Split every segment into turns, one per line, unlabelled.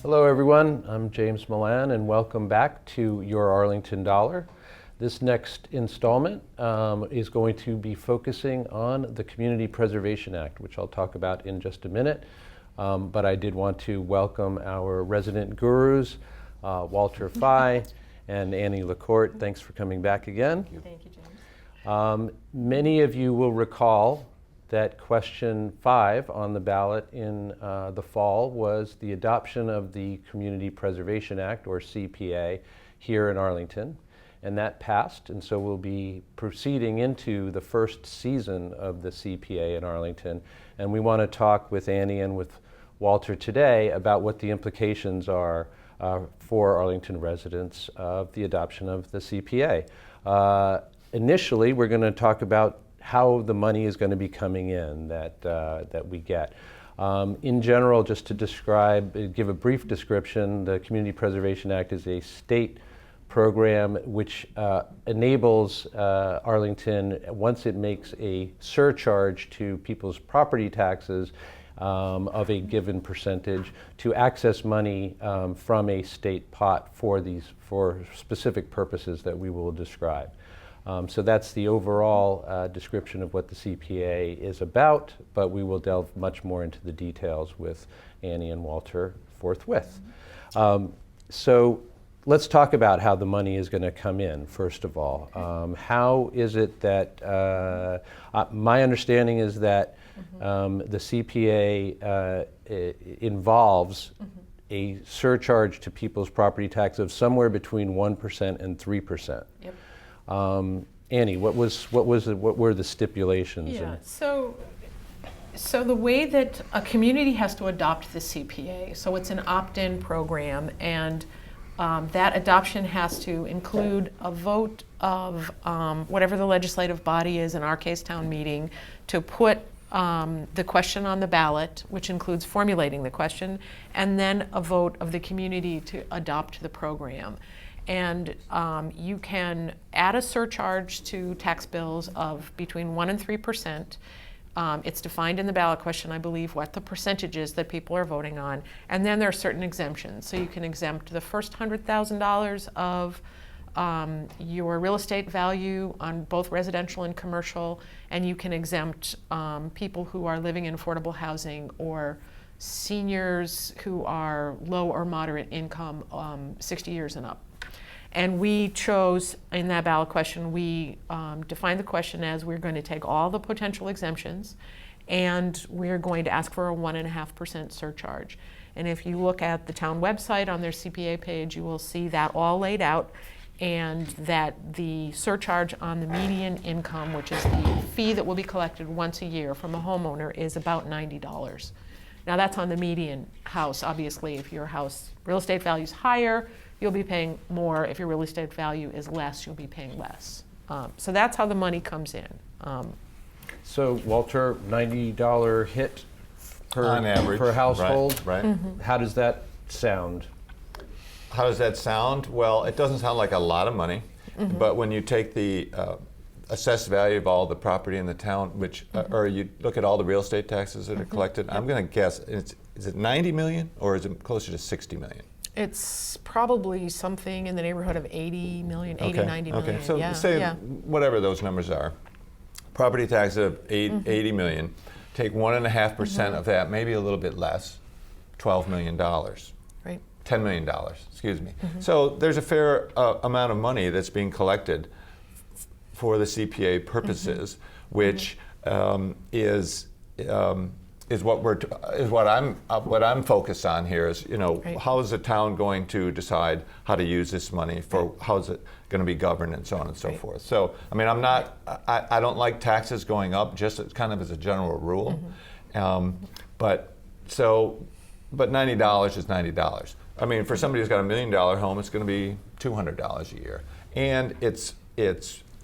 Hello everyone, I'm James Milan and welcome back to Your Arlington Dollar. This next installment is going to be focusing on the Community Preservation Act, which I'll talk about in just a minute. But I did want to welcome our resident gurus, Walter Fye and Annie LaCourte. Thanks for coming back again.
Thank you, James.
Many of you will recall that question 5 on the ballot in the fall was the adoption of the Community Preservation Act, or CPA, here in Arlington. And that passed, and so we'll be proceeding into the first season of the CPA in Arlington. And we want to talk with Annie and with Walter today about what the implications are for Arlington residents of the adoption of the CPA. Initially, we're going to talk about how the money is going to be coming in that we get. In general, just to give a brief description, the Community Preservation Act is a state program which enables Arlington, once it makes a surcharge to people's property taxes of a given percentage, to access money from a state pot for specific purposes that we will describe. So that's the overall description of what the CPA is about, but we will delve much more into the details with Annie and Walter forthwith. So let's talk about how the money is going to come in, first of all. How is it that, my understanding is that the CPA involves a surcharge to people's property tax of somewhere between 1% and 3%.
Yep.
Annie, what were the stipulations?
Yeah. So the way that a community has to adopt the CPA, so it's an opt-in program, and that adoption has to include a vote of whatever the legislative body is, in our case, town meeting, to put the question on the ballot, which includes formulating the question, and then a vote of the community to adopt the program. And you can add a surcharge to tax bills of between 1% and 3%. It's defined in the ballot question, I believe, what the percentage is that people are voting on. And then there are certain exemptions. So you can exempt the first $100,000 of your real estate value on both residential and commercial, and you can exempt people who are living in affordable housing or seniors who are low or moderate income, 60 years and up. And we chose, in that ballot question, we defined the question as we're going to take all the potential exemptions and we're going to ask for a 1.5% surcharge. And if you look at the town website on their CPA page, you will see that all laid out, and that the surcharge on the median income, which is the fee that will be collected once a year from a homeowner, is about $90. Now that's on the median house. Obviously, if your house real estate value is higher, you'll be paying more. If your real estate value is less, you'll be paying less. So that's how the money comes in.
So Walter, $90 hit
on average,
per household.
Right.
Mm-hmm.
How does that sound?
How does that sound? Well, it doesn't sound like a lot of money, but when you take the assessed value of all the property in the town, which or you look at all the real estate taxes that are collected, I'm going to guess, is it 90 million or is it closer to 60 million?
It's probably something in the neighborhood of 80 million, 80, 90 million.
Okay, so
yeah,
say
yeah.
whatever those numbers are. Property tax of 80 million, take 1.5% of that, maybe a little bit less, $12 million.
Right.
$10 million, excuse me. So there's a fair amount of money that's being collected for the CPA purposes, which is what I'm focused on here. Is
Right.
How is the town going to decide how to use this money for how is it going to be governed and so on and so forth. So I mean, I don't like taxes going up, just kind of as a general rule, but $90 is $90. I mean, for somebody who's got $1 million home, it's going to be $200 a year, and it's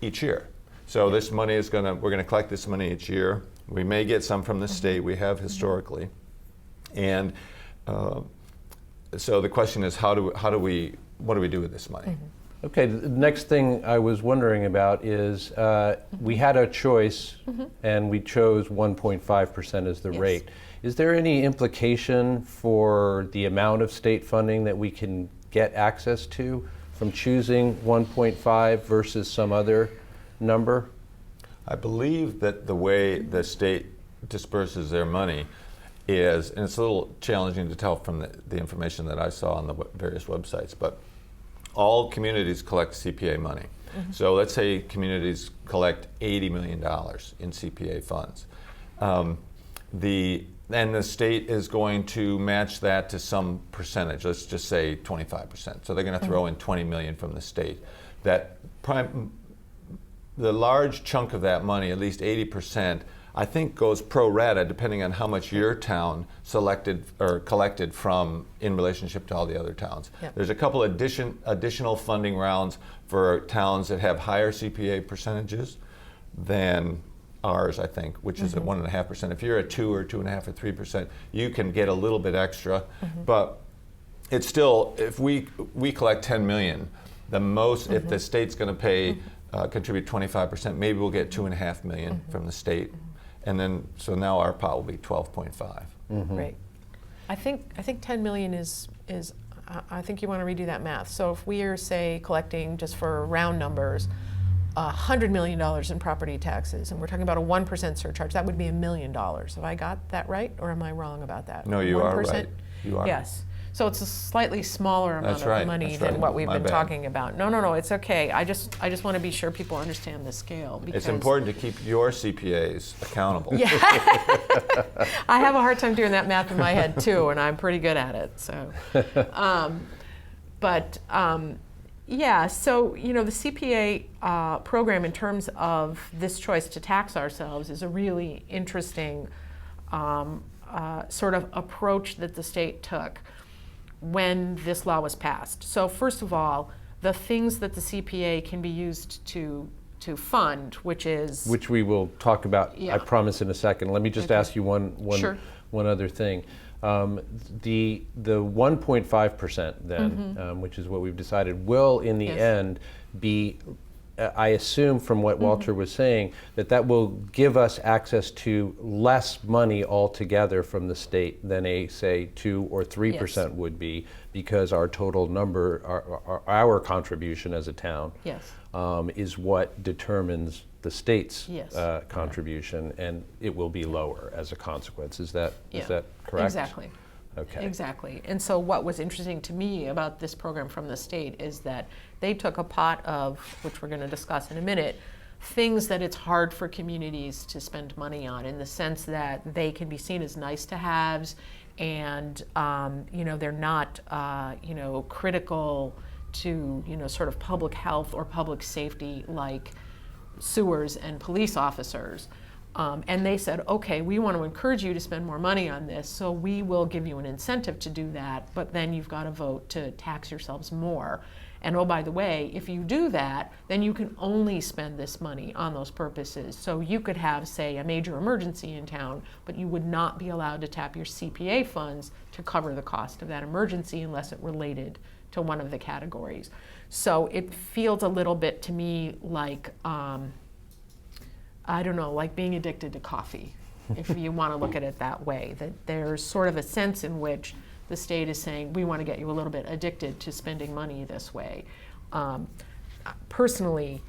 each year. So this money we're going to collect this money each year. We may get some from the state. We have historically, and so the question is, what do we do with this money?
Okay, the next thing I was wondering about is we had a choice and we chose 1.5% as the
Yes.
rate. Is there any implication for the amount of state funding that we can get access to from choosing 1.5 versus some other number?
I believe that the way the state disperses their money is, and it's a little challenging to tell from the information that I saw on the various websites, but all communities collect CPA money. So let's say communities collect $80 million in CPA funds. And the state is going to match that to some percentage, let's just say 25%. So they're going to throw in 20 million from the state. The large chunk of that money, at least 80%, I think goes pro rata depending on how much your town selected or collected from in relationship to all the other towns.
Yep.
There's a couple additional funding rounds for towns that have higher CPA percentages than ours, I think, which is at 1.5%. If you're at 2 or 2.5 or 3%, you can get a little bit extra, but it's still, if we collect 10 million, the most, if the state's going to pay, contribute 25%, maybe we'll get 2.5 million from the state, and then so now our pot will be 12.5.
Right. I think 10 million is I think you want to redo that math. So if we are, say, collecting, just for round numbers, $100 million in property taxes, and we're talking about a 1% surcharge, that would be $1 million. Have I got that right, or am I wrong about that?
No, you
1%?
are right. You are.
Yes. So it's a slightly smaller amount
That's right.
of money
That's
than
right.
what we've
My
been
bad.
talking about. No, it's okay. I just want to be sure people understand the scale. Because
It's important to keep your CPAs accountable.
Yeah. I have a hard time doing that math in my head too, and I'm pretty good at it. So, yeah. So the CPA program, in terms of this choice to tax ourselves, is a really interesting sort of approach that the state took when this law was passed. So first of all, the things that the CPA can be used to fund, which
Which we will talk about,
Yeah.
I promise, in a second. Let me just ask you
Sure.
one other thing. The 1.5% then, which is what we've decided, will in the
Yes.
end be, I assume from what Walter was saying, that will give us access to less money altogether from the state than a, say, 2 or 3% would be, because our total number, our contribution as a town,
Yes.
is what determines the state's
Yes.
contribution, and it will be lower as a consequence. Is that
Yeah.
correct?
Exactly.
Okay.
Exactly. And so what was interesting to me about this program from the state is that they took a pot of, which we're going to discuss in a minute, things that it's hard for communities to spend money on, in the sense that they can be seen as nice to haves, and they're not critical to sort of public health or public safety, like sewers and police officers. And they said, okay, we want to encourage you to spend more money on this, so we will give you an incentive to do that, but then you've got to vote to tax yourselves more. And oh, by the way, if you do that, then you can only spend this money on those purposes. So you could have, say, a major emergency in town, but you would not be allowed to tap your CPA funds to cover the cost of that emergency unless it related to one of the categories. So it feels a little bit to me like, I don't know, like being addicted to coffee, if you want to look at it that way. That there's sort of a sense in which the state is saying, we want to get you a little bit addicted to spending money this way. Personally,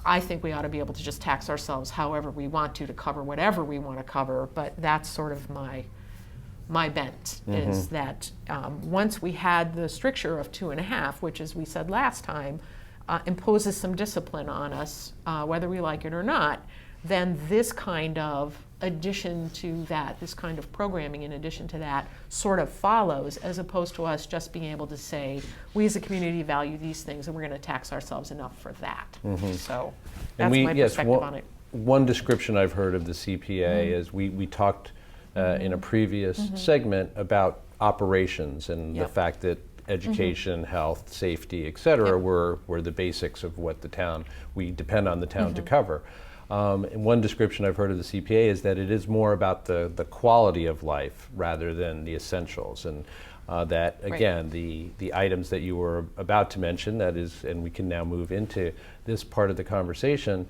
I think we ought to be able to just tax ourselves however we want to cover whatever we want to cover, but that's sort of my bent, is that once we had the stricture of 2.5, which, as we said last time, imposes some discipline on us, whether we like it or not, then this kind of addition to that, this kind of programming in addition to that, sort of follows, as opposed to us just being able to say, we as a community value these things and we're going to tax ourselves enough for that. So that's my perspective on it.
One description I've heard of the CPA is we talked in a previous segment about operations and the fact that education, health, safety, et cetera, were the basics of what we depend on the town to cover. And one description I've heard of the CPA is that it is more about the quality of life rather than the essentials. And that, again, the items that you were about to mention, that is, and we can now move into this part of the conversation,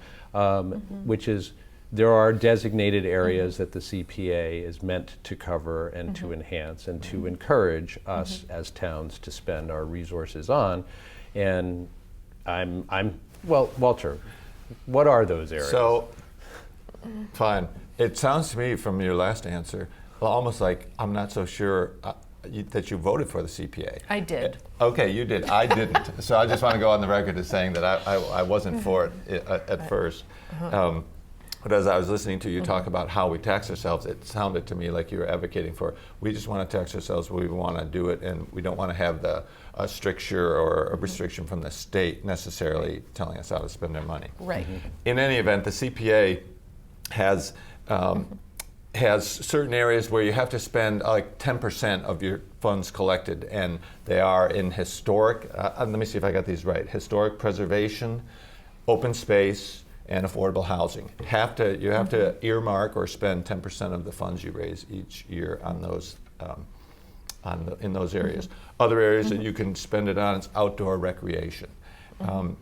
which is there are designated areas that the CPA is meant to cover and to enhance and to encourage us as towns to spend our resources on. And well, Walter, what are those areas?
So, fine. It sounds to me from your last answer almost like I'm not so sure that you voted for the CPA.
I did.
Okay, you did. I didn't. So I just want to go on the record as saying that I wasn't for it at first. But as I was listening to you talk about how we tax ourselves, it sounded to me like you were advocating for, we just want to tax ourselves, we want to do it, and we don't want to have a stricture or a restriction from the state necessarily telling us how to spend our money.
Right.
In any event, the CPA has certain areas where you have to spend like 10% of your funds collected, and they are in historic, let me see if I got these right, historic preservation, open space, and affordable housing. You have to earmark or spend 10% of the funds you raise each year on those in those areas. Other areas that you can spend it on is outdoor recreation.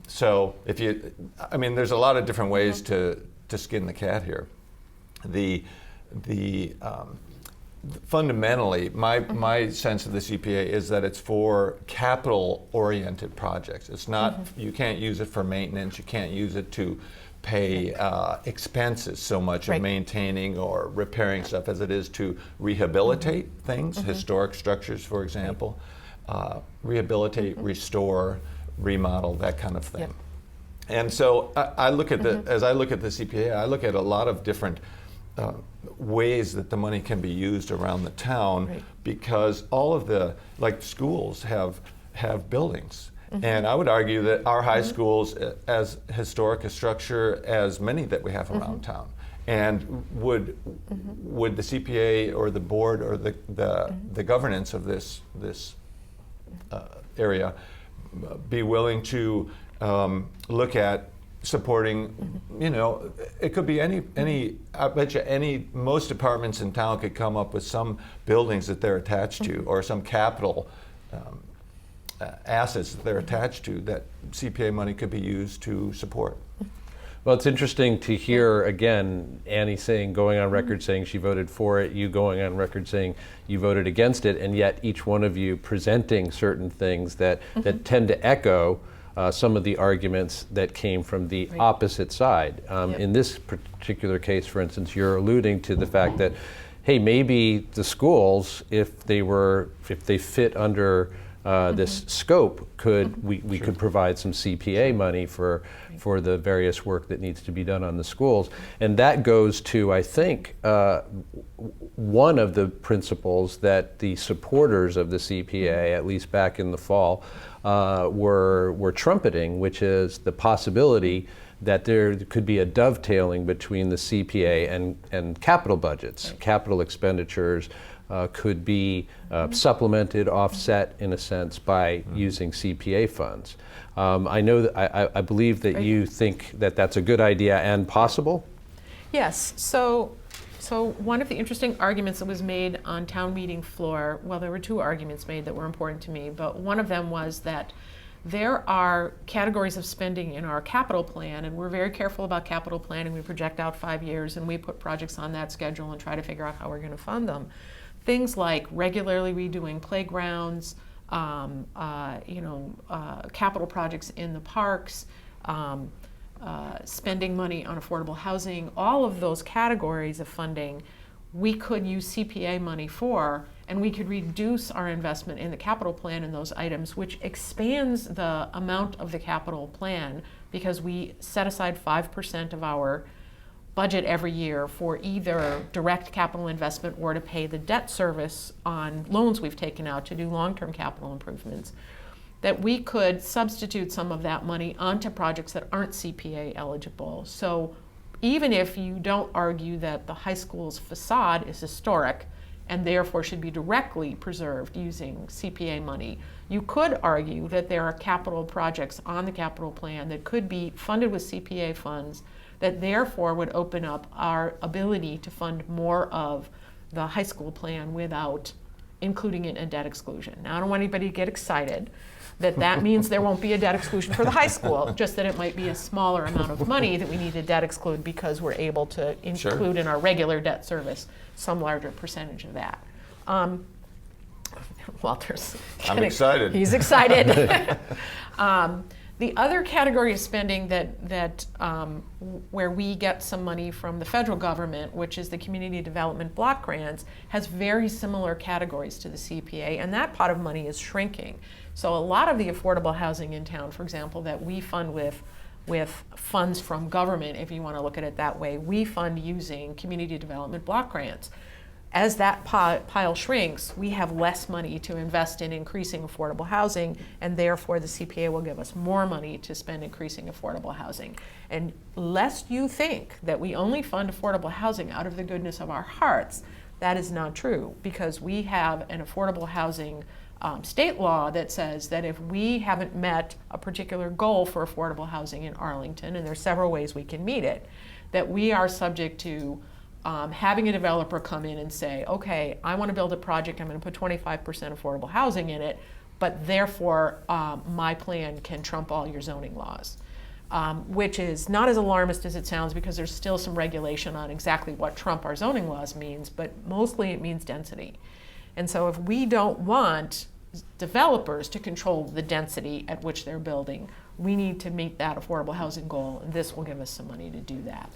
So there's a lot of different ways to skin the cat here. Fundamentally, my sense of the CPA is that it's for capital-oriented projects. It's not, you can't use it for maintenance, you can't use it to pay expenses so much of maintaining or repairing stuff as it is to rehabilitate things, historic structures, for example, rehabilitate, restore, remodel, that kind of thing. And so I look at as I look at the CPA, I look at a lot of different ways that the money can be used around the town, because all of the, like schools have buildings. And I would argue that our high schools, as historic a structure as many that we have around town. And would the CPA or the board or the governance of this area be willing to look at supporting, it could be any, I bet you most departments in town could come up with some buildings that they're attached to, or some capital assets that they're attached to that CPA money could be used to support.
Well, it's interesting to hear, again, Annie going on record saying she voted for it, you going on record saying you voted against it, and yet each one of you presenting certain things that tend to echo some of the arguments that came from the opposite side. In this particular case, for instance, you're alluding to the fact that, hey, maybe the schools, if they fit under this scope, we could provide some CPA money for the various work that needs to be done on the schools. And that goes to, I think, one of the principles that the supporters of the CPA, at least back in the fall, were trumpeting, which is the possibility that there could be a dovetailing between the CPA and capital budgets. Capital expenditures could be supplemented, offset in a sense by using CPA funds. I know that I believe that you think that that's a good idea and possible.
Yes. So one of the interesting arguments that was made on town meeting floor, well, there were two arguments made that were important to me, but one of them was that there are categories of spending in our capital plan, and we're very careful about capital planning. We project out 5 years, and we put projects on that schedule and try to figure out how we're going to fund them. Things like regularly redoing playgrounds, capital projects in the parks, spending money on affordable housing, all of those categories of funding we could use CPA money for, and we could reduce our investment in the capital plan in those items, which expands the amount of the capital plan, because we set aside 5% of our budget every year for either direct capital investment or to pay the debt service on loans we've taken out to do long-term capital improvements, that we could substitute some of that money onto projects that aren't CPA eligible. So even if you don't argue that the high school's facade is historic and therefore should be directly preserved using CPA money, you could argue that there are capital projects on the capital plan that could be funded with CPA funds that therefore would open up our ability to fund more of the high school plan without including it in debt exclusion. Now, I don't want anybody to get excited, that means there won't be a debt exclusion for the high school, just that it might be a smaller amount of money that we need to debt exclude because we're able to include in our regular debt service some larger percentage of that. Walter's
I'm
getting-
excited.
He's excited. The other category of spending where we get some money from the federal government, which is the Community Development Block Grants, has very similar categories to the CPA, and that pot of money is shrinking. So a lot of the affordable housing in town, for example, that we fund with funds from government, if you want to look at it that way, we fund using Community Development Block Grants. As that pile shrinks, we have less money to invest in increasing affordable housing, and therefore the CPA will give us more money to spend increasing affordable housing. And lest you think that we only fund affordable housing out of the goodness of our hearts, that is not true, because we have an affordable housing state law that says that if we haven't met a particular goal for affordable housing in Arlington, and there's several ways we can meet it, that we are subject to having a developer come in and say, okay, I want to build a project, I'm going to put 25% affordable housing in it, but therefore my plan can trump all your zoning laws. Which is not as alarmist as it sounds, because there's still some regulation on exactly what trump our zoning laws means, but mostly it means density. And so if we don't want developers to control the density at which they're building, we need to meet that affordable housing goal, and this will give us some money to do that.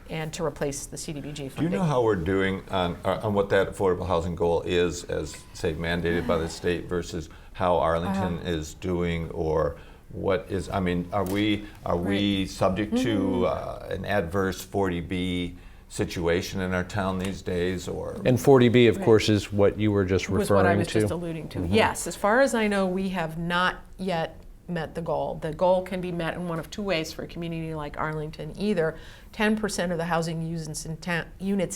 And to replace the CDBG funding.
Do you know how we're doing on what that affordable housing goal is, as say mandated by the state, versus how Arlington is doing, or what is? I mean, are we subject to an adverse 40B situation in our town these days, or?
And 40B, of course, is what you were just referring to.
Was what I was just alluding to. Yes, as far as I know, we have not yet met the goal. The goal can be met in one of two ways for a community like Arlington. Either 10% of the housing units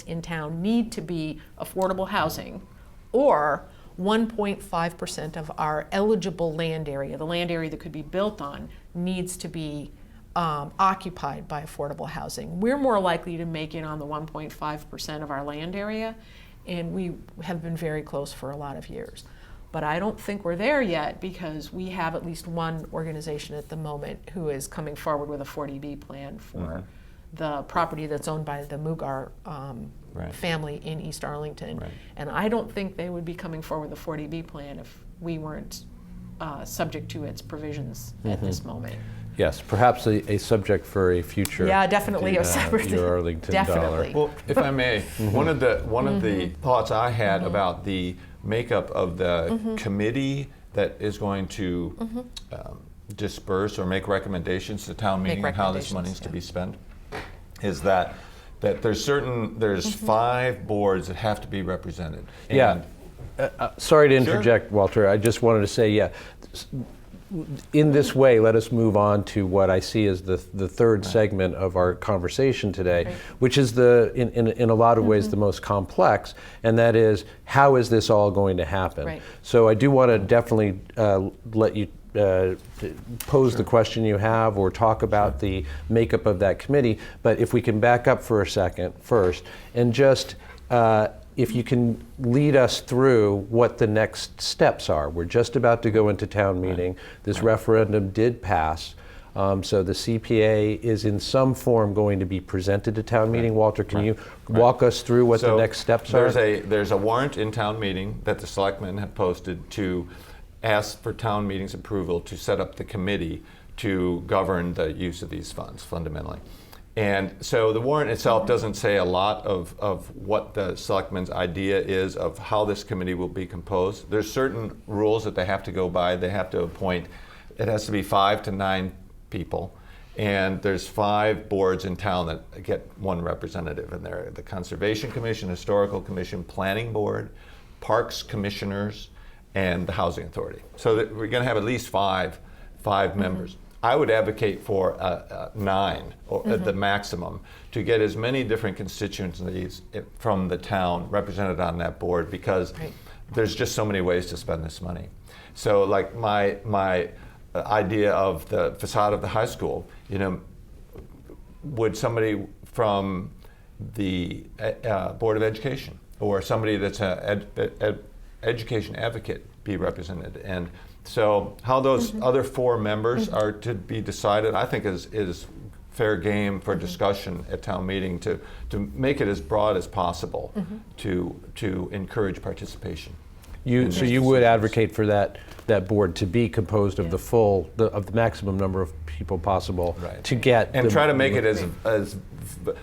in town need to be affordable housing, or 1.5% of our eligible land area, the land area that could be built on, needs to be occupied by affordable housing. We're more likely to make it on the 1.5% of our land area, and we have been very close for a lot of years. But I don't think we're there yet, because we have at least one organization at the moment who is coming forward with a 40B plan for the property that's owned by the Mugar family in East Arlington.
Right.
And I don't think they would be coming forward with a 40B plan if we weren't subject to its provisions at this moment.
Yes, perhaps a subject for a future.
Yeah, definitely a separate.
Your Arlington
Definitely.
dollar.
Well, if I may, one of the thoughts I had about the makeup of the committee that is going to disperse or make recommendations to town meeting on how this money is to be spent is that there's 5 boards that have to be represented.
Yeah. Sorry to interject, Walter. I just wanted to say, in this way, let us move on to what I see as the third segment of our conversation today, which is in a lot of ways the most complex, and that is, how is this all going to happen?
Right.
So I do want to definitely let you pose the question you have or talk about the makeup of that committee, but if we can back up for a second first, and just if you can lead us through what the next steps are. We're just about to go into town meeting. This referendum did pass. So the CPA is in some form going to be presented to town meeting. Walter, can you walk us through what the next steps are?
There's a warrant in town meeting that the selectmen have posted to ask for town meeting's approval to set up the committee to govern the use of these funds, fundamentally. And so the warrant itself doesn't say a lot of what the selectmen's idea is of how this committee will be composed. There's certain rules that they have to go by. They have to appoint, it has to be 5 to 9 people. And there's 5 boards in town that get 1 representative. And they're the Conservation Commission, Historical Commission, Planning Board, Parks Commissioners, and the Housing Authority. So that we're going to have at least five members. I would advocate for 9 or at the maximum to get as many different constituencies from the town represented on that board, because there's just so many ways to spend this money. So like my idea of the facade of the high school, would somebody from the Board of Education or somebody that's education advocate be represented. And so how those other 4 members are to be decided, I think is fair game for discussion at town meeting to make it as broad as possible to encourage participation.
So you would advocate for that board to be composed of of the maximum number of people possible to get
and try to make it as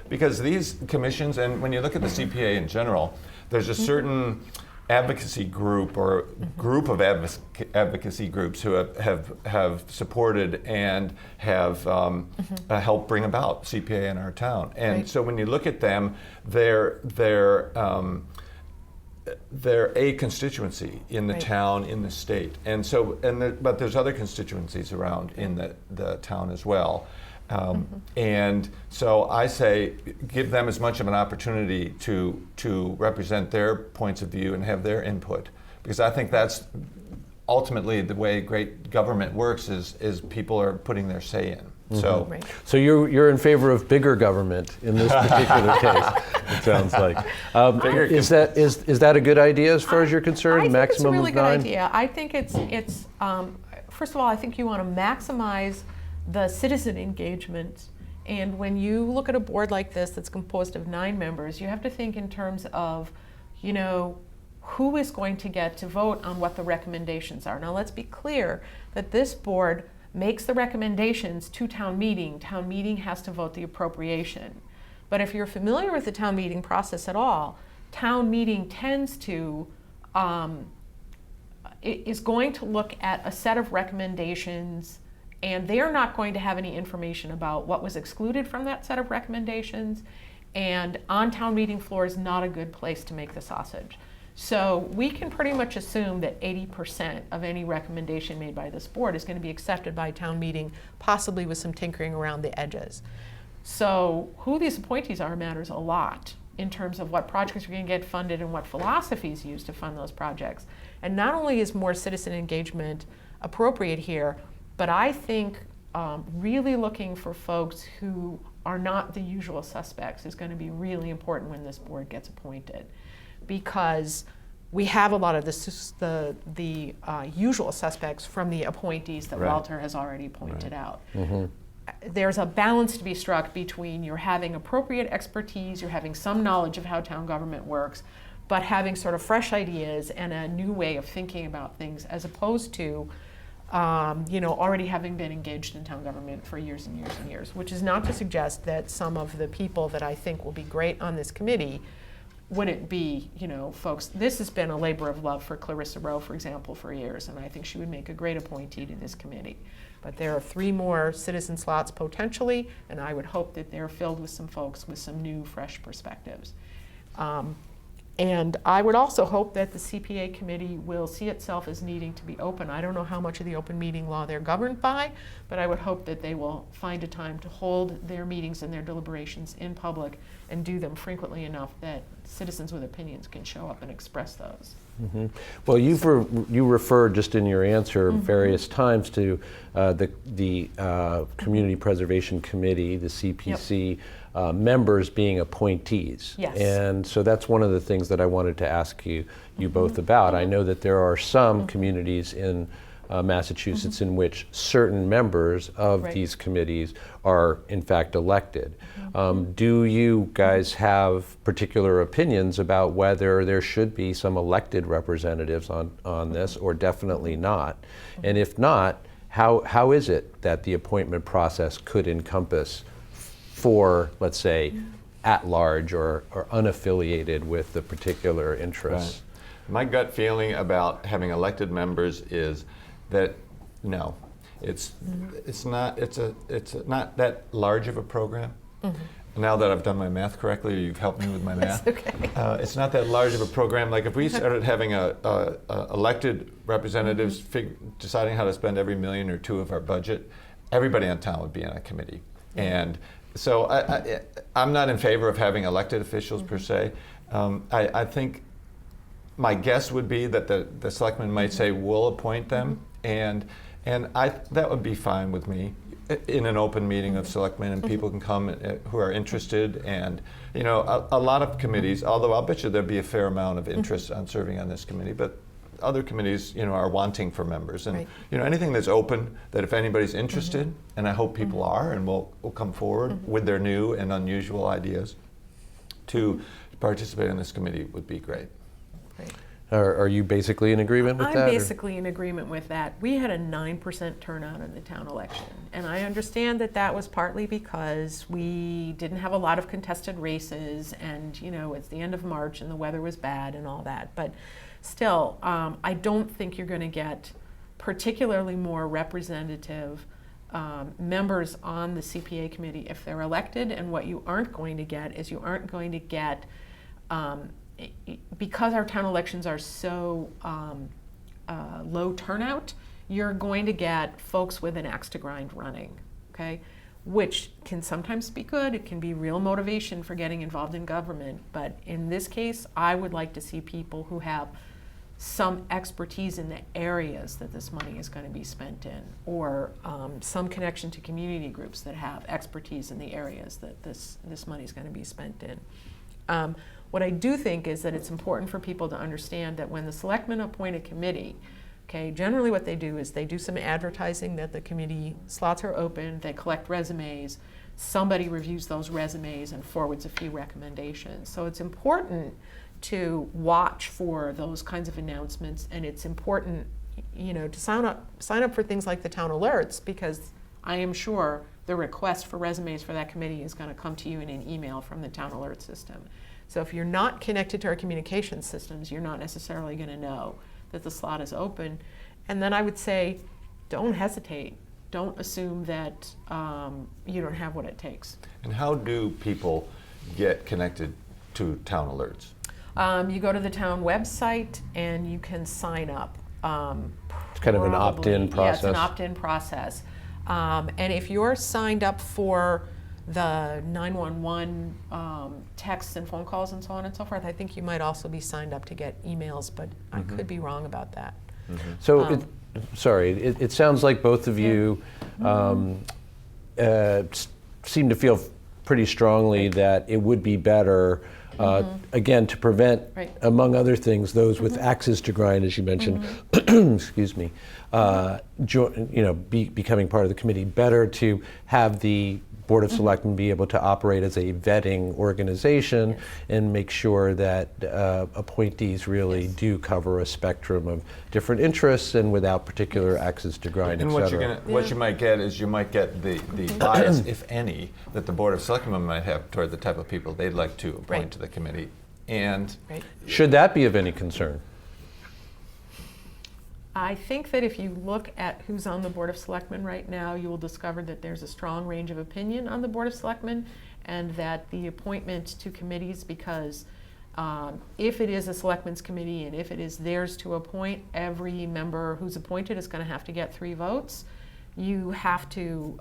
because these commissions, and when you look at the CPA in general, there's a certain advocacy group or group of advocacy groups who have supported and have helped bring about CPA in our town. And so when you look at them, they're a constituency in the town, in the state, and so but there's other constituencies around in the town as well. And so I say give them as much of an opportunity to represent their points of view and have their input, because I think that's ultimately the way great government works is people are putting their say in.
So you're in favor of bigger government in this particular case, it sounds like. Is that a good idea as far as you're concerned?
I think
Maximum
it's a really
of
good
9?
idea. I think it's first of all, I think you want to maximize the citizen engagement. And when you look at a board like this that's composed of 9 members, you have to think in terms of, who is going to get to vote on what the recommendations are. Now let's be clear that this board makes the recommendations to town meeting. Town meeting has to vote the appropriation. But if you're familiar with the town meeting process at all, town meeting tends to, is going to look at a set of recommendations, and they are not going to have any information about what was excluded from that set of recommendations. And on town meeting floor is not a good place to make the sausage. So we can pretty much assume that 80% of any recommendation made by this board is going to be accepted by town meeting, possibly with some tinkering around the edges. So who these appointees are matters a lot in terms of what projects are going to get funded and what philosophies used to fund those projects. And not only is more citizen engagement appropriate here, but I think really looking for folks who are not the usual suspects is going to be really important when this board gets appointed, because we have a lot of the usual suspects from the appointees that Walter has already pointed out. There's a balance to be struck between you're having appropriate expertise, you're having some knowledge of how town government works, but having sort of fresh ideas and a new way of thinking about things, as opposed to already having been engaged in town government for years and years and years, which is not to suggest that some of the people that I think will be great on this committee wouldn't be, folks. This has been a labor of love for Clarissa Rowe, for example, for years, and I think she would make a great appointee to this committee. But there are 3 more citizen slots potentially, and I would hope that they're filled with some folks with some new, fresh perspectives. And I would also hope that the CPA committee will see itself as needing to be open. I don't know how much of the open meeting law they're governed by, but I would hope that they will find a time to hold their meetings and their deliberations in public and do them frequently enough that citizens with opinions can show up and express those.
Well, you referred just in your answer various times to the Community Preservation Committee, the CPC, members being appointees.
Yes.
And so that's one of the things that I wanted to ask you both about. I know that there are some communities in Massachusetts in which certain members of these committees are in fact elected. Do you guys have particular opinions about whether there should be some elected representatives on this, or definitely not? And if not, how is it that the appointment process could encompass for, let's say, at-large or unaffiliated with the particular interests?
My gut feeling about having elected members is that no, it's not not that large of a program. Now that I've done my math correctly, or you've helped me with my math, it's not that large of a program. Like if we started having elected representatives deciding how to spend every $1 million or $2 million of our budget, everybody in town would be on a committee. And so I'm not in favor of having elected officials per se. I think my guess would be that the selectmen might say we'll appoint them, and that would be fine with me in an open meeting of selectmen, and people can come who are interested. And a lot of committees, although I'll bet you there'd be a fair amount of interest on serving on this committee, but other committees, are wanting for members. And
Right.
anything that's open, that if anybody's interested, and I hope people are, and will come forward with their new and unusual ideas to participate in this committee would be great.
Right.
Are you basically in agreement with
I'm
that? or-
basically in agreement with that. We had a 9% turnout in the town election. And I understand that that was partly because we didn't have a lot of contested races and, it's the end of March and the weather was bad and all that. But still, I don't think you're going to get particularly more representative members on the CPA committee if they're elected. And what you aren't going to get is you aren't going to get because our town elections are so low turnout, you're going to get folks with an axe to grind running, okay? Which can sometimes be good. It can be real motivation for getting involved in government. But in this case, I would like to see people who have some expertise in the areas that this money is going to be spent in, or some connection to community groups that have expertise in the areas that this money is going to be spent in. What I do think is that it's important for people to understand that when the selectmen appoint a committee, okay, generally what they do is they do some advertising that the committee slots are open, they collect resumes, somebody reviews those resumes and forwards a few recommendations. So it's important to watch for those kinds of announcements, and it's important, to sign up for things like the town alerts, because I am sure the request for resumes for that committee is going to come to you in an email from the town alert system. So if you're not connected to our communication systems, you're not necessarily going to know that the slot is open. And then I would say, don't hesitate. Don't assume that you don't have what it takes.
And how do people get connected to town alerts?
You go to the town website and you can sign up.
It's kind of an opt-in process.
Yeah, it's an opt-in process. And if you're signed up for the 911 texts and phone calls and so on and so forth, I think you might also be signed up to get emails, but I could be wrong about that.
So, it sounds like both of you seem to feel pretty strongly that it would be better, again, to prevent, among other things, those with axes to grind, as you mentioned, excuse me, becoming part of the committee. Better to have the Board of Selectmen be able to operate as a vetting organization and make sure that appointees really do cover a spectrum of different interests and without particular axes to grind,
And
et cetera.
what you might get is the bias, if any, that the Board of Selectmen might have toward the type of people they'd like to appoint to the committee. And
Should that be of any concern?
I think that if you look at who's on the Board of Selectmen right now, you will discover that there's a strong range of opinion on the Board of Selectmen, and that the appointment to committees, because if it is a Selectmen's committee and if it is theirs to appoint, every member who's appointed is going to have to get 3 votes. You have to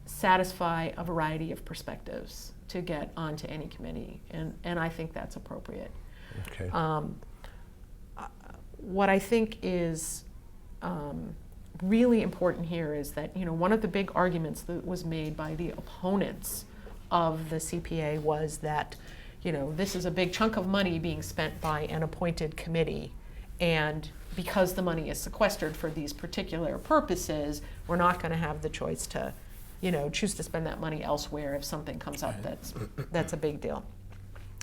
satisfy a variety of perspectives to get onto any committee, and I think that's appropriate.
Okay.
What I think is really important here is that, one of the big arguments that was made by the opponents of the CPA was that, this is a big chunk of money being spent by an appointed committee, and because the money is sequestered for these particular purposes, we're not going to have the choice to, choose to spend that money elsewhere if something comes up that's a big deal.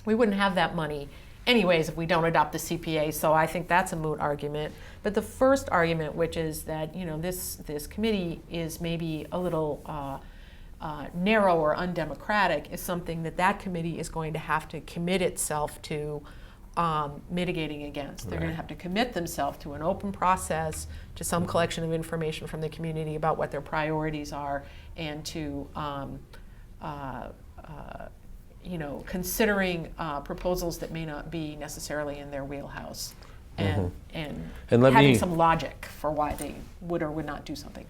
We wouldn't have that money anyways if we don't adopt the CPA, so I think that's a moot argument. But the first argument, which is that this committee is maybe a little narrow or undemocratic, is something that committee is going to have to commit itself to mitigating against. They're going to have to commit themselves to an open process, to some collection of information from the community about what their priorities are, and to considering proposals that may not be necessarily in their wheelhouse, and having some logic for why they would or would not do something.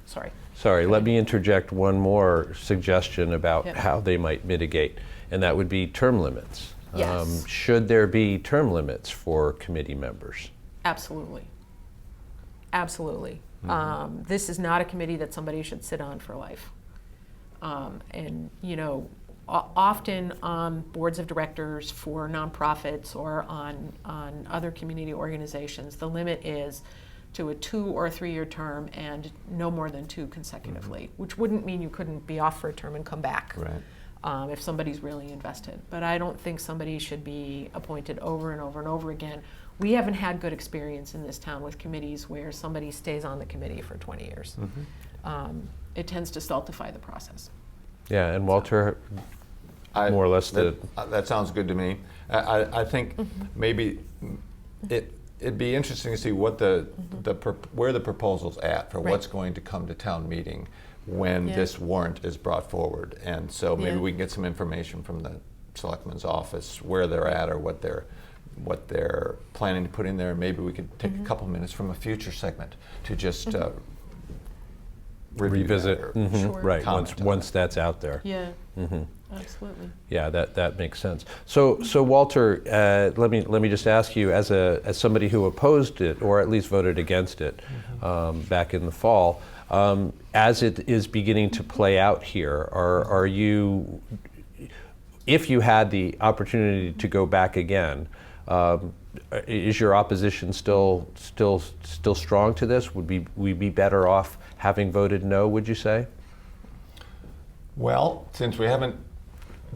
Sorry,
let me interject one more suggestion about how they might mitigate, and that would be term limits.
Yes.
Should there be term limits for committee members?
Absolutely. This is not a committee that somebody should sit on for life. And often on boards of directors for nonprofits or on other community organizations, the limit is to a 2 or 3 year term and no more than 2 consecutively, which wouldn't mean you couldn't be off for a term and come back.
Right.
If somebody's really invested. But I don't think somebody should be appointed over and over and over again. We haven't had good experience in this town with committees where somebody stays on the committee for 20 years. It tends to stultify the process.
Yeah, and Walter, more or less
that sounds good to me. I think maybe it'd be interesting to see what where the proposal's at for what's going to come to town meeting when this warrant is brought forward, and so maybe we can get some information from the selectman's office where they're at or what they're planning to put in there. Maybe we could take a couple minutes from a future segment to just
revisit,
Sure.
right,
comment on
once that's out there.
Yeah, absolutely.
Yeah, that makes sense. So Walter, let me just ask you, as somebody who opposed it or at least voted against it back in the fall, as it is beginning to play out here, are you, if you had the opportunity to go back again, is your opposition still strong to this? Would we be better off having voted no, would you say?
Well, since we haven't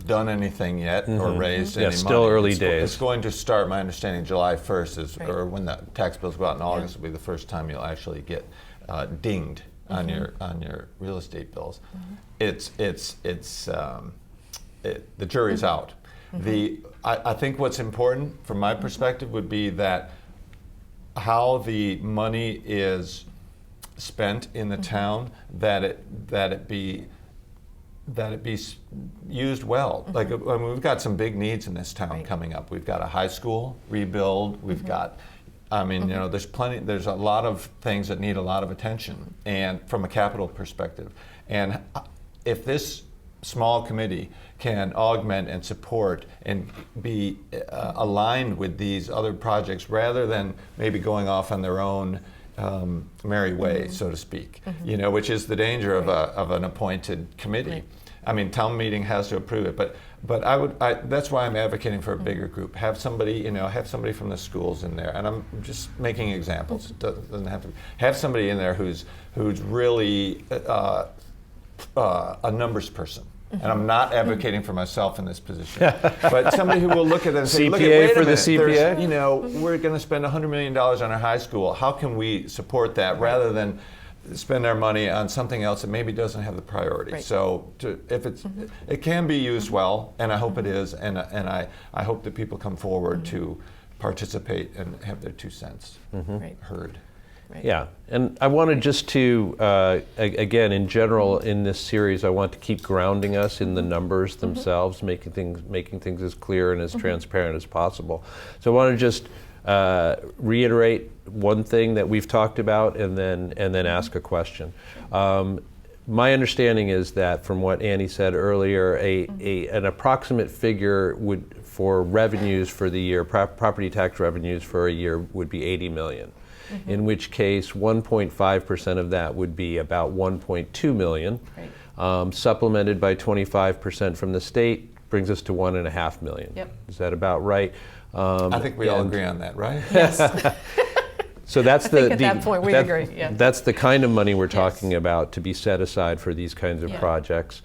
done anything yet or raised any money,
still early days.
It's going to start, my understanding, July 1st, or when the tax bills go out in August, will be the first time you'll actually get dinged on your real estate bills. The jury's out. I think what's important from my perspective would be that how the money is spent in the town, that it be used well. Like, I mean, we've got some big needs in this town coming up. We've got a high school rebuild. We've got, I mean, you know, there's a lot of things that need a lot of attention, and from a capital perspective. And if this small committee can augment and support and be aligned with these other projects rather than maybe going off on their own merry way, so to speak, you know, which is the danger of an appointed committee.
Right.
I mean, town meeting has to approve it, but that's why I'm advocating for a bigger group. Have somebody, you know, have somebody from the schools in there, and I'm just making examples. It doesn't have to have somebody in there who's really a numbers person. And I'm not advocating for myself in this position, but somebody who will look at it and say,
CPA
look, wait a
for the
minute,
CPA?
there's, you know, we're going to spend $100 million on our high school. How can we support that rather than spend our money on something else that maybe doesn't have the priority?
Right.
So if it can be used well, and I hope it is, and I hope that people come forward to participate and have their 2 cents heard.
Right.
Yeah, and I wanted just to, again, in general, in this series, I want to keep grounding us in the numbers themselves, making things as clear and as transparent as possible. So I want to just reiterate one thing that we've talked about, and then ask a question. My understanding is that, from what Annie said earlier, an approximate figure for revenues for the year, property tax revenues for a year, would be $80 million. In which case 1.5% of that would be about $1.2 million, supplemented by 25% from the state, brings us to $1.5 million.
Yep.
Is that about right?
I think we all agree on that, right?
Yes.
So that's
I think at that point we agree, yeah.
That's the kind of money we're talking about to be set aside for these kinds of projects.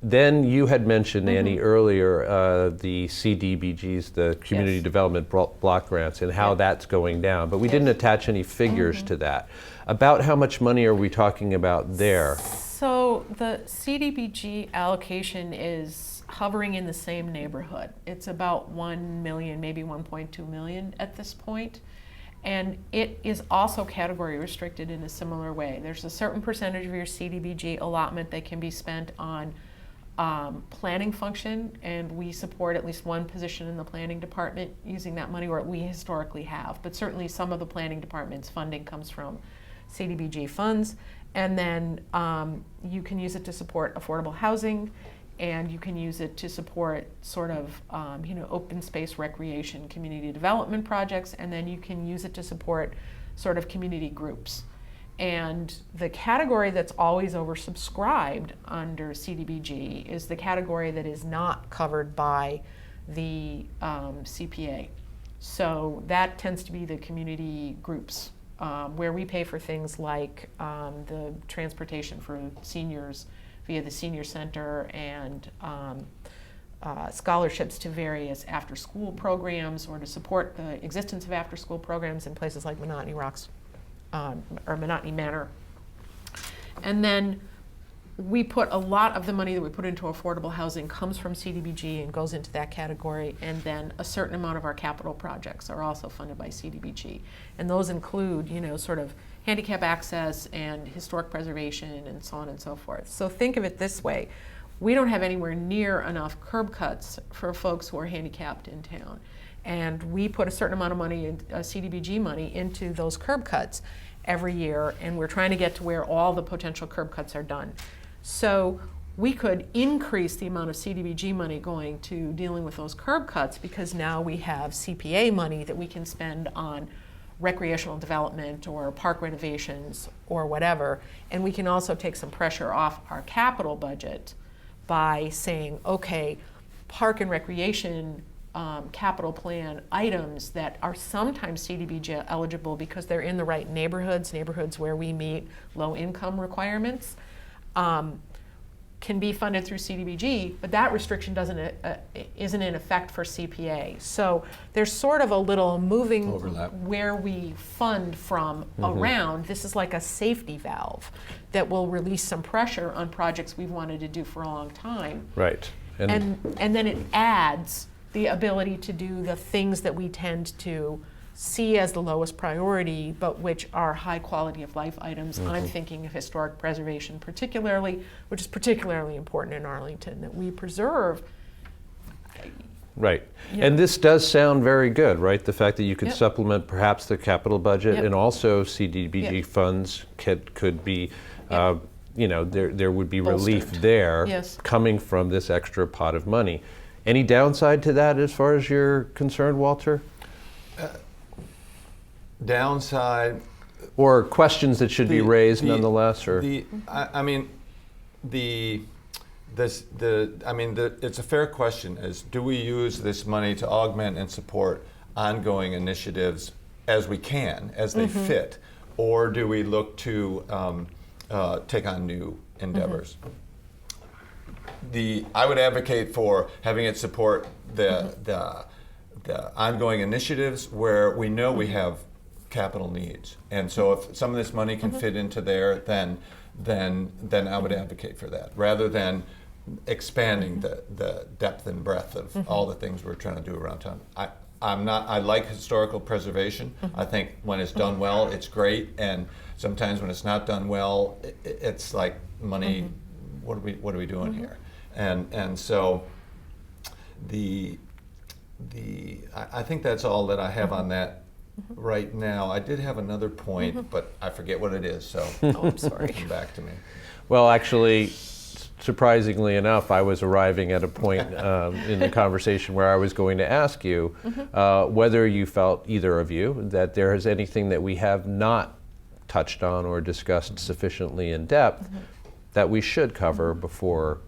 Then you had mentioned, Annie, earlier, the CDBGs, the Community Development Block Grants, and how that's going down. But we didn't attach any figures to that. About how much money are we talking about there?
So the CDBG allocation is hovering in the same neighborhood. It's about 1 million, maybe 1.2 million at this point. And it is also category restricted in a similar way. There's a certain percentage of your CDBG allotment that can be spent on planning function, and we support at least one position in the planning department using that money, or we historically have. But certainly some of the planning department's funding comes from CDBG funds. And then you can use it to support affordable housing, and you can use it to support sort of open space recreation, community development projects, and then you can use it to support sort of community groups. And the category that's always oversubscribed under CDBG is the category that is not covered by the CPA. So that tends to be the community groups, where we pay for things like the transportation for seniors via the senior center, and scholarships to various after-school programs, or to support the existence of after-school programs in places like Monotony Rocks or Monotony Manor. And then we put a lot of the money that we put into affordable housing comes from CDBG and goes into that category, and then a certain amount of our capital projects are also funded by CDBG. And those include, sort of handicap access and historic preservation and so on and so forth. So think of it this way. We don't have anywhere near enough curb cuts for folks who are handicapped in town. And we put a certain amount of money, CDBG money, into those curb cuts every year, and we're trying to get to where all the potential curb cuts are done. So we could increase the amount of CDBG money going to dealing with those curb cuts, because now we have CPA money that we can spend on recreational development or park renovations or whatever. And we can also take some pressure off our capital budget by saying, okay, park and recreation capital plan items that are sometimes CDBG eligible because they're in the right neighborhoods where we meet low income requirements, can be funded through CDBG, but that restriction isn't in effect for CPA. So there's sort of a little moving
overlap
where we fund from around. This is like a safety valve that will release some pressure on projects we've wanted to do for a long time.
Right.
And then it adds the ability to do the things that we tend to see as the lowest priority, but which are high quality of life items. I'm thinking of historic preservation particularly, which is particularly important in Arlington, that we preserve.
Right.
Yeah.
And this does sound very good, right? The fact that you could
Yep.
supplement perhaps the capital budget,
Yep.
and also CDBG
Yep.
funds could be,
Yep.
there would be
Bolstered.
relief there
Yes.
coming from this extra pot of money. Any downside to that as far as you're concerned, Walter?
Downside,
Or questions that should be raised nonetheless? Or
it's a fair question. Do we use this money to augment and support ongoing initiatives as we can, as they fit, or do we look to take on new endeavors? I would advocate for having it support the ongoing initiatives where we know we have capital needs, and so if some of this money can fit into there, then I would advocate for that, rather than expanding the depth and breadth of all the things we're trying to do around town. I like historical preservation. I think when it's done well, it's great, and sometimes when it's not done well, it's like money. What are we doing here? And so I think that's all that I have on that right now. I did have another point, but I forget what it is, so
Oh, I'm sorry.
come back to me.
Well, actually, surprisingly enough, I was arriving at a point in the conversation where I was going to ask you whether you felt, either of you, that there is anything that we have not touched on or discussed sufficiently in depth that we should cover before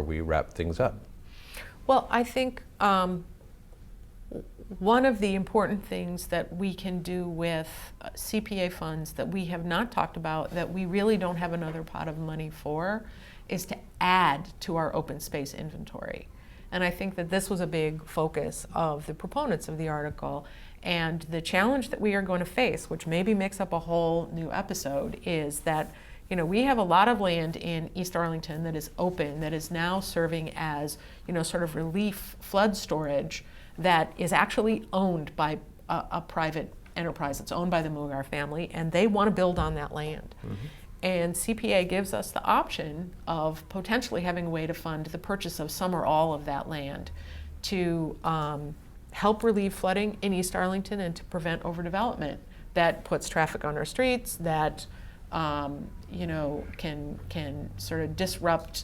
we wrap things up.
Well, I think one of the important things that we can do with CPA funds that we have not talked about, that we really don't have another pot of money for, is to add to our open space inventory. And I think that this was a big focus of the proponents of the article. And the challenge that we are going to face, which maybe makes up a whole new episode, is that we have a lot of land in East Arlington that is open, that is now serving as sort of relief flood storage, that is actually owned by a private enterprise. It's owned by the Mugar family, and they want to build on that land. And CPA gives us the option of potentially having a way to fund the purchase of some or all of that land to help relieve flooding in East Arlington and to prevent overdevelopment that puts traffic on our streets, that can sort of disrupt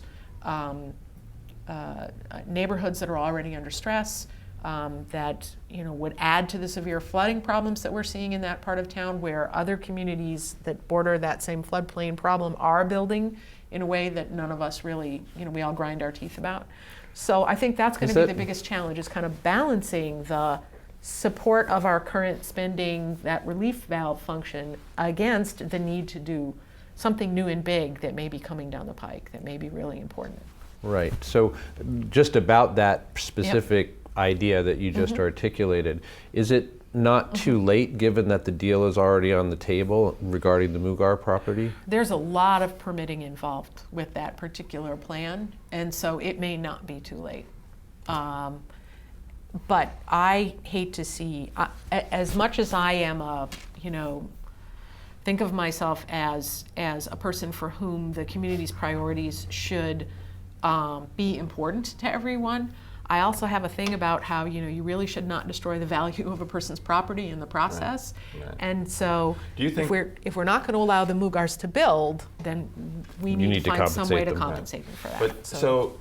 neighborhoods that are already under stress, that would add to the severe flooding problems that we're seeing in that part of town, where other communities that border that same floodplain problem are building in a way that none of us really, we all grind our teeth about. So I think that's going to be the biggest challenge, is kind of balancing the support of our current spending, that relief valve function, against the need to do something new and big that may be coming down the pike, that may be really important.
Right. So just about that specific idea that you just articulated, is it not too late, given that the deal is already on the table regarding the Mugar property?
There's a lot of permitting involved with that particular plan, and so it may not be too late. But I hate to see, as much as I am think of myself as a person for whom the community's priorities should be important to everyone, I also have a thing about how you really should not destroy the value of a person's property in the process.
Right.
And so
Do you think
if we're not going to allow the Mugars to build, then we need to find some way to compensate them for that.
But so,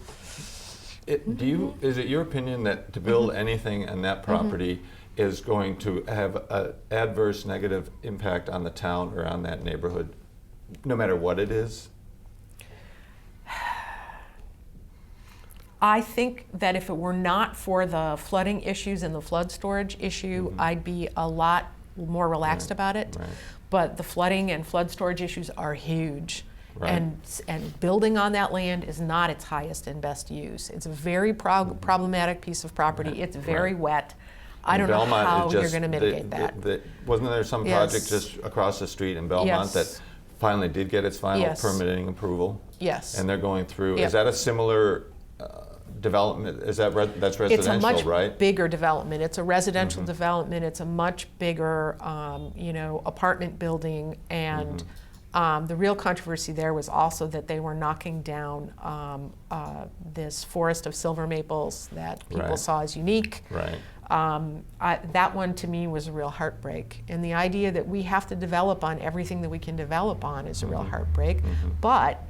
is it your opinion that to build anything on that property is going to have an adverse negative impact on the town or on that neighborhood, no matter what it is?
I think that if it were not for the flooding issues and the flood storage issue, I'd be a lot more relaxed about it.
Right.
But the flooding and flood storage issues are huge.
Right.
And building on that land is not its highest and best use. It's a very problematic piece of property.
Right.
It's very
Right.
wet. I don't know how you're going to mitigate that.
Wasn't there some project just across the street in Belmont that finally did get its final permitting approval?
Yes.
And they're going through.
Yep.
Is that a similar development? Is that that's residential,
It's a much
right?
bigger development. It's a residential development. It's a much bigger, apartment building. And the real controversy there was also that they were knocking down this forest of silver maples that people
Right.
saw as unique.
Right.
That one to me was a real heartbreak. And the idea that we have to develop on everything that we can develop on is a real heartbreak. But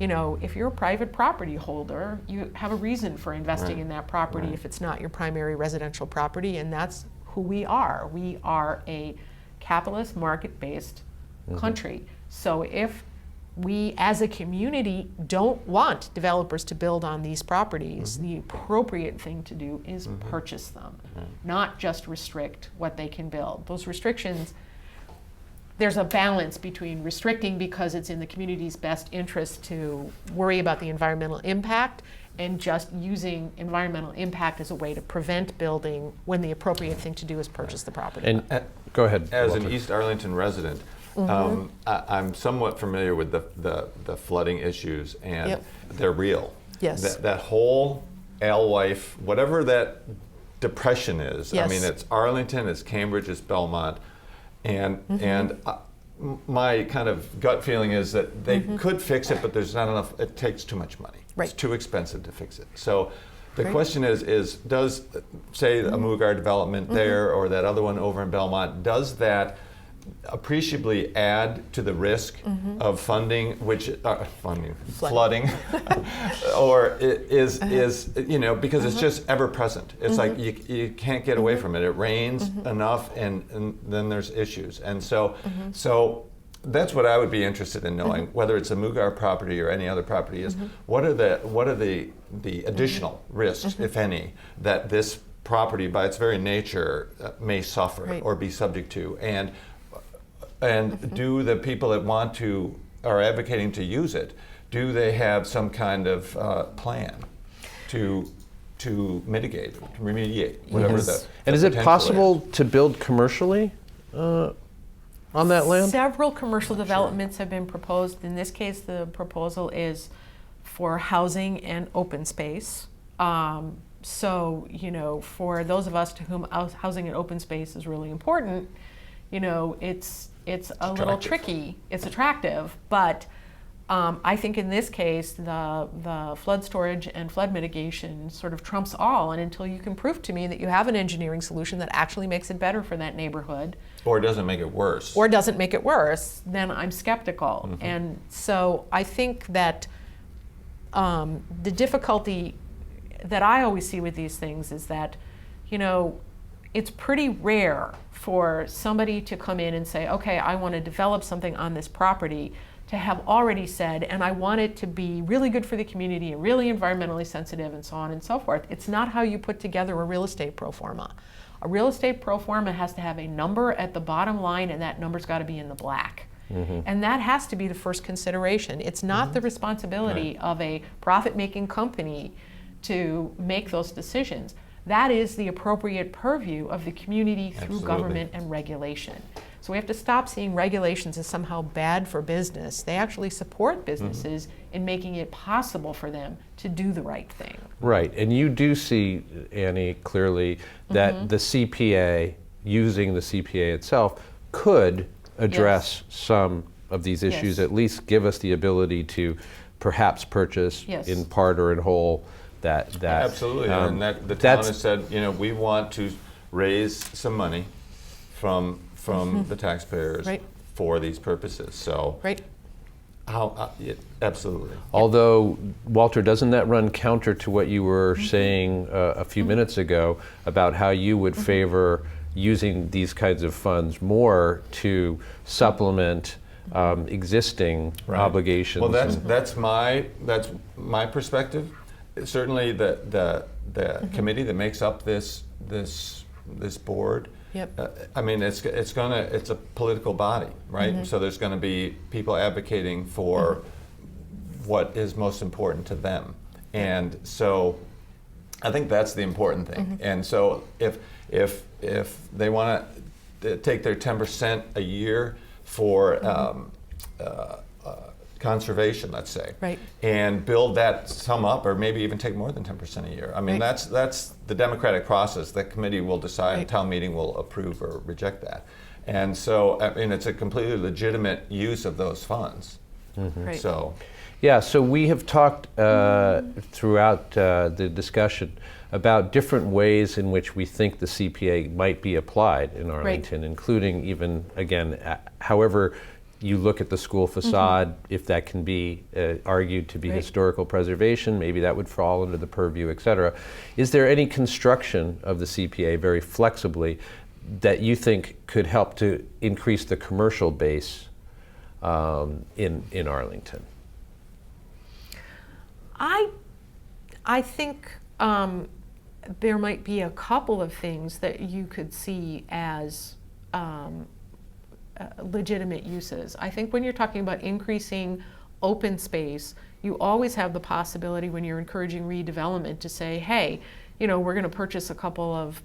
if you're a private property holder, you have a reason for investing in that property if it's not your primary residential property, and that's who we are. We are a capitalist, market-based country. So if we as a community don't want developers to build on these properties, the appropriate thing to do is purchase them, not just restrict what they can build. Those restrictions, there's a balance between restricting because it's in the community's best interest to worry about the environmental impact, and just using environmental impact as a way to prevent building when the appropriate thing to do is purchase the property.
And go ahead.
As
Walter.
an East Arlington resident, I'm somewhat familiar with the flooding issues, and they're real.
Yes.
That whole Alewife, whatever that depression is, I mean, it's Arlington, it's Cambridge, it's Belmont, and my kind of gut feeling is that they could fix it, but there's not enough. It takes too much money.
Right.
It's too expensive to fix it. So the question is does, say, a Mugar development there or that other one over in Belmont, does that appreciably add to the risk of funding, flooding, or is because it's just ever present. It's like you can't get away from it. It rains enough, and then there's issues, and so that's what I would be interested in knowing, whether it's a Mugar property or any other property, is what are the additional risks, if any, that this property by its very nature may suffer or be subject to, and do the people that are advocating to use it, do they have some kind of plan to mitigate, remediate, whatever the
And is it
potential
possible to build commercially on that land?
Several commercial developments have been proposed. In this case, the proposal is for housing and open space. So, for those of us to whom housing and open space is really important, it's a little tricky. It's attractive, but I think in this case, the flood storage and flood mitigation sort of trumps all. And until you can prove to me that you have an engineering solution that actually makes it better for that neighborhood,
or doesn't make it worse,
then I'm skeptical. And so I think that the difficulty that I always see with these things is that, you know, it's pretty rare for somebody to come in and say, okay, I want to develop something on this property, to have already said, and I want it to be really good for the community and really environmentally sensitive and so on and so forth. It's not how you put together a real estate pro forma. A real estate pro forma has to have a number at the bottom line, and that number's got to be in the black. And that has to be the first consideration. It's not the responsibility of a profit-making company to make those decisions. That is the appropriate purview of the community through
Absolutely.
government and regulation. So we have to stop seeing regulations as somehow bad for business. They actually support businesses in making it possible for them to do the right thing.
Right, and you do see, Annie, clearly that the CPA, using the CPA itself, could address some of these issues,
Yes.
at least give us the ability to perhaps purchase
Yes.
in part or in whole that.
Absolutely, and that the town
that's-
has said, you know, we want to raise some money from the taxpayers
Right.
for these purposes. So,
Right?
yeah, absolutely.
Although, Walter, doesn't that run counter to what you were saying a few minutes ago about how you would favor using these kinds of funds more to supplement existing obligations?
Well, that's my perspective. Certainly, the committee that makes up this board.
Yep.
I mean, it's a political body, right? So there's going to be people advocating for what is most important to them, and so I think that's the important thing. And so if they want to take their 10% a year for conservation, let's say,
Right.
and build that sum up, or maybe even take more than 10% a year. I mean,
Right.
that's the democratic process. The committee will decide,
Right.
town meeting will approve or reject that. And so, I mean, it's a completely legitimate use of those funds.
Right.
So,
Yeah, so we have talked throughout the discussion about different ways in which we think the CPA might be applied in Arlington, including even, again, however you look at the school facade, if that can be argued to be
Right.
historical preservation, maybe that would fall under the purview, et cetera. Is there any construction of the CPA very flexibly that you think could help to increase the commercial base in Arlington?
I think there might be a couple of things that you could see as legitimate uses. I think when you're talking about increasing open space, you always have the possibility when you're encouraging redevelopment to say, hey, you know, we're going to purchase a couple of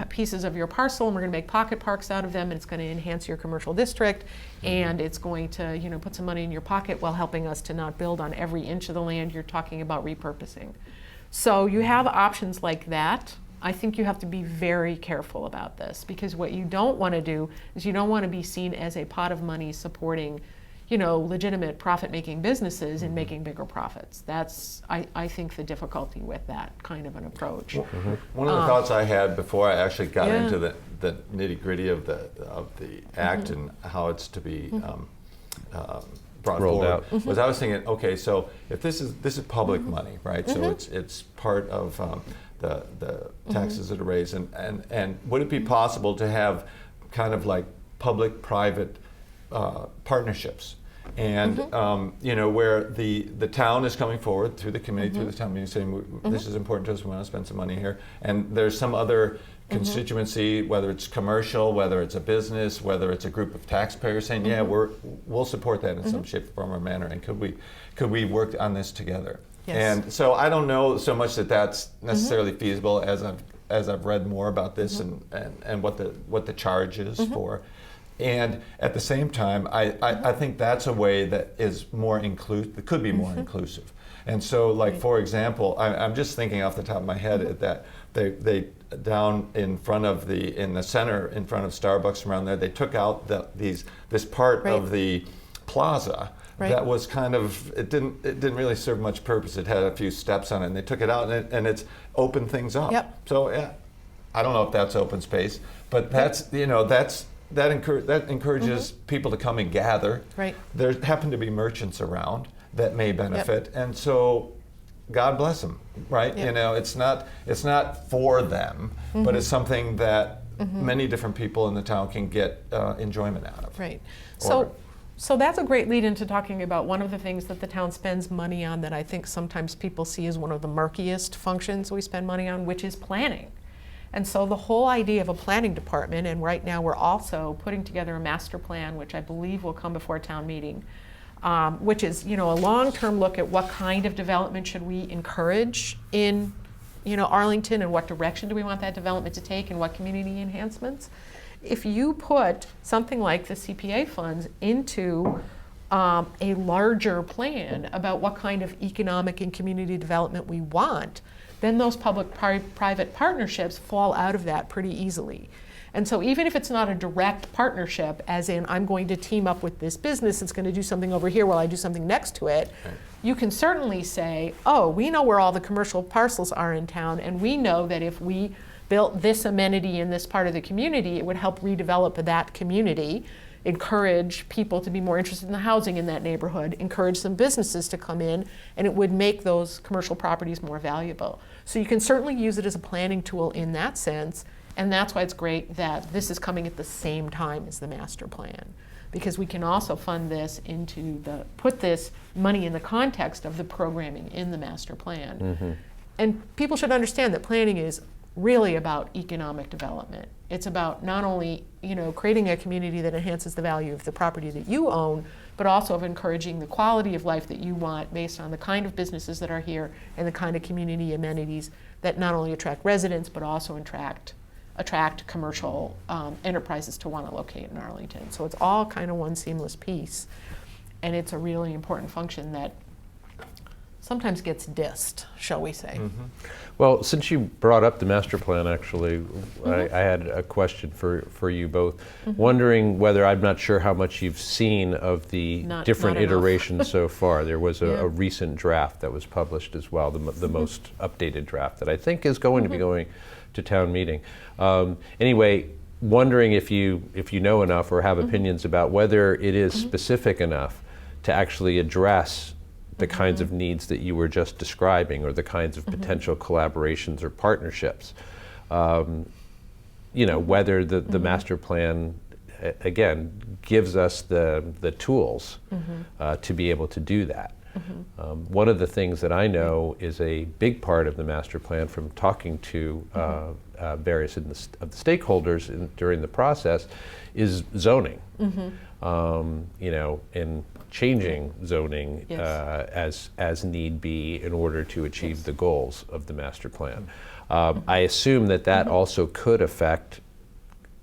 pieces of your parcel and we're going to make pocket parks out of them, and it's going to enhance your commercial district, and it's going to, you know, put some money in your pocket while helping us to not build on every inch of the land you're talking about repurposing. So you have options like that. I think you have to be very careful about this, because what you don't want to do is you don't want to be seen as a pot of money supporting, you know, legitimate profit-making businesses and making bigger profits. That's, I think, the difficulty with that kind of an approach.
one of the thoughts I had before I actually got
Yeah.
into the nitty-gritty of the act and how it's to be brought
Rolled
forward
out.
was, I was thinking, okay, so if this is public money, right? So it's part of the taxes that are raised, and would it be possible to have kind of like public-private partnerships, and you know, where the town is coming forward through the committee, through the town meeting, saying this is important to us, we want to spend some money here, and there's some other constituency, whether it's commercial, whether it's a business, whether it's a group of taxpayers saying, yeah, we'll support that in some shape, form, or manner, and could we work on this together?
Yes.
And so I don't know so much that that's necessarily feasible as I've read more about this and what the charge is for. And at the same time, I think that's a way that is more inclusive, that could be more inclusive. And so, like, for example, I'm just thinking off the top of my head that they down in front of in the center, in front of Starbucks around there, they took out this part of the plaza that was kind of, it didn't really serve much purpose. It had a few steps on it, and they took it out, and it's opened things up.
Yep.
So yeah, I don't know if that's open space, but that's, you know, that encourages people to come and gather.
Right.
There happen to be merchants around that may benefit, and so God bless them, right?
Yeah.
You know, it's not for them, but it's something that many different people in the town can get enjoyment out of.
Right.
Or-
So that's a great lead into talking about one of the things that the town spends money on that I think sometimes people see as one of the murkiest functions we spend money on, which is planning. And so the whole idea of a planning department, and right now we're also putting together a master plan, which I believe will come before town meeting, which is, you know, a long-term look at what kind of development should we encourage in, you know, Arlington, and what direction do we want that development to take, and what community enhancements. If you put something like the CPA funds into a larger plan about what kind of economic and community development we want, then those public-private partnerships fall out of that pretty easily. And so even if it's not a direct partnership, as in I'm going to team up with this business that's going to do something over here while I do something next to it, you can certainly say, oh, we know where all the commercial parcels are in town, and we know that if we built this amenity in this part of the community, it would help redevelop that community, encourage people to be more interested in the housing in that neighborhood, encourage some businesses to come in, and it would make those commercial properties more valuable. So you can certainly use it as a planning tool in that sense, and that's why it's great that this is coming at the same time as the master plan, because we can also fund this put this money in the context of the programming in the master plan. And people should understand that planning is really about economic development. It's about not only, you know, creating a community that enhances the value of the property that you own, but also of encouraging the quality of life that you want based on the kind of businesses that are here and the kind of community amenities that not only attract residents, but also attract commercial enterprises to want to locate in Arlington. So it's all kind of one seamless piece. And it's a really important function that sometimes gets dissed, shall we say.
Well, since you brought up the master plan, actually, I had a question for you both. Wondering whether, I'm not sure how much you've seen of the different
not enough.
iterations so far. There was
Yeah.
a recent draft that was published as well, the most updated draft that I think is going to be going to town meeting. Anyway, wondering if you know enough or have opinions about whether it is specific enough to actually address the kinds of needs that you were just describing, or the kinds of potential collaborations or partnerships. You know, whether the master plan, again, gives us the tools to be able to do that. One of the things that I know is a big part of the master plan, from talking to various of the stakeholders during the process, is zoning. You know, and changing zoning as need be in order to achieve the goals of the master plan. I assume that also could affect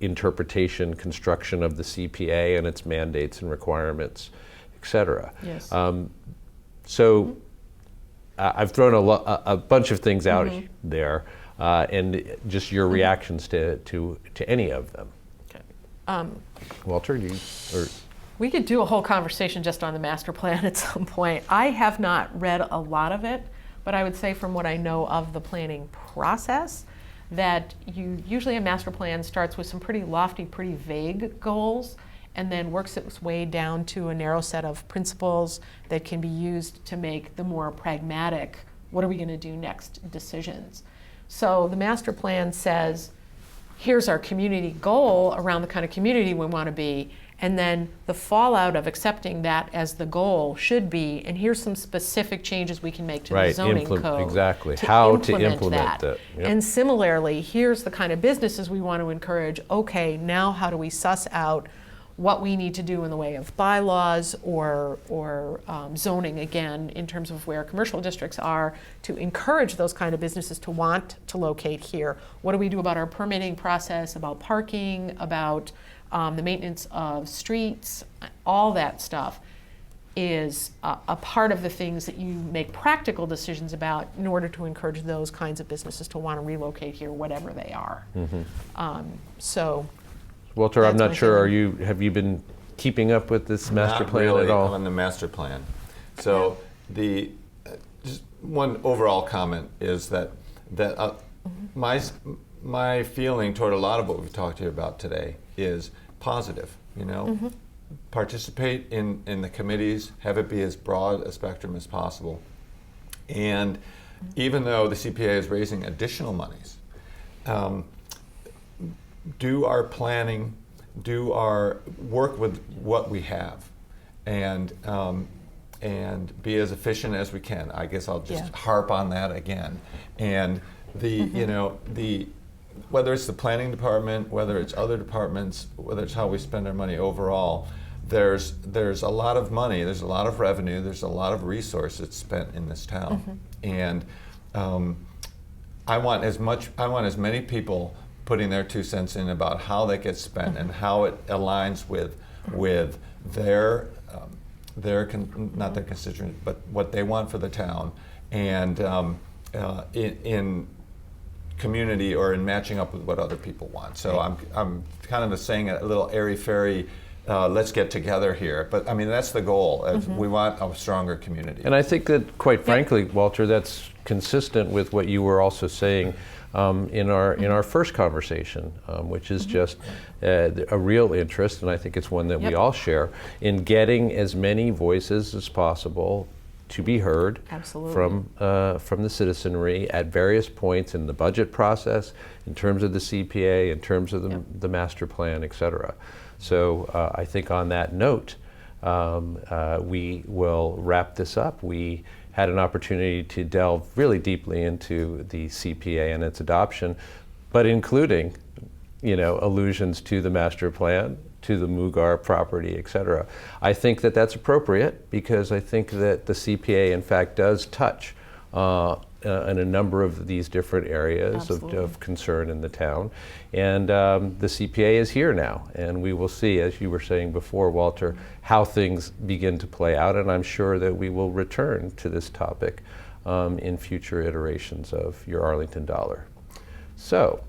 interpretation, construction of the CPA and its mandates and requirements, et cetera.
Yes.
So I've thrown a bunch of things out there, and just your reactions to any of them.
Okay.
Walter,
We could do a whole conversation just on the master plan at some point. I have not read a lot of it, but I would say from what I know of the planning process, that usually a master plan starts with some pretty lofty, pretty vague goals, and then works its way down to a narrow set of principles that can be used to make the more pragmatic, what are we going to do next, decisions. So the master plan says, here's our community goal around the kind of community we want to be, and then the fallout of accepting that as the goal should be, and here's some specific changes we can make to the zoning code.
Exactly.
To
How to implement that. Yep.
And similarly, here's the kind of businesses we want to encourage. Okay, now how do we suss out what we need to do in the way of bylaws or zoning, again, in terms of where commercial districts are, to encourage those kind of businesses to want to locate here? What do we do about our permitting process, about parking, about the maintenance of streets? All that stuff is a part of the things that you make practical decisions about in order to encourage those kinds of businesses to want to relocate here, whatever they are. So.
Walter, I'm
That's
not
my
sure.
feeling.
Have you been keeping up with this master
Not
plan
really
at all?
on the master plan. So just one overall comment is that my feeling toward a lot of what we've talked to you about today is positive. You know, participate in the committees, have it be as broad a spectrum as possible, And even though the CPA is raising additional monies, do our planning, do our work with what we have, and be as efficient as we can. I guess I'll just harp on that again. And the whether it's the planning department, whether it's other departments, whether it's how we spend our money overall, there's a lot of money, there's a lot of revenue, there's a lot of resources spent in this town, and I want as many people putting their 2 cents in about how that gets spent and how it aligns with their not their constituents, but what they want for the town, and in community or in matching up with what other people want. So I'm kind of saying a little airy-fairy, let's get together here. But I mean, that's the goal. We want a stronger community.
And I think that, quite frankly, Walter, that's consistent with what you were also saying in our first conversation, which is just a real interest, and I think it's one that we all share, in getting as many voices as possible to be heard from the citizenry at various points in the budget process, in terms of the CPA, in terms of the master plan, et cetera. So I think on that note, we will wrap this up. We had an opportunity to delve really deeply into the CPA and its adoption, but including, allusions to the master plan, to the Mugar property, et cetera. I think that that's appropriate, because I think that the CPA, in fact, does touch in a number of these different areas of concern in the town. And the CPA is here now, and we will see, as you were saying before, Walter, how things begin to play out, and I'm sure that we will return to this topic in future iterations of Your Arlington Dollar. So,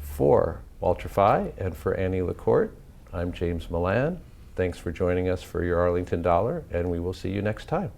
for Walter Fye and for Annie LaCourte, I'm James Milan. Thanks for joining us for Your Arlington Dollar, and we will see you next time.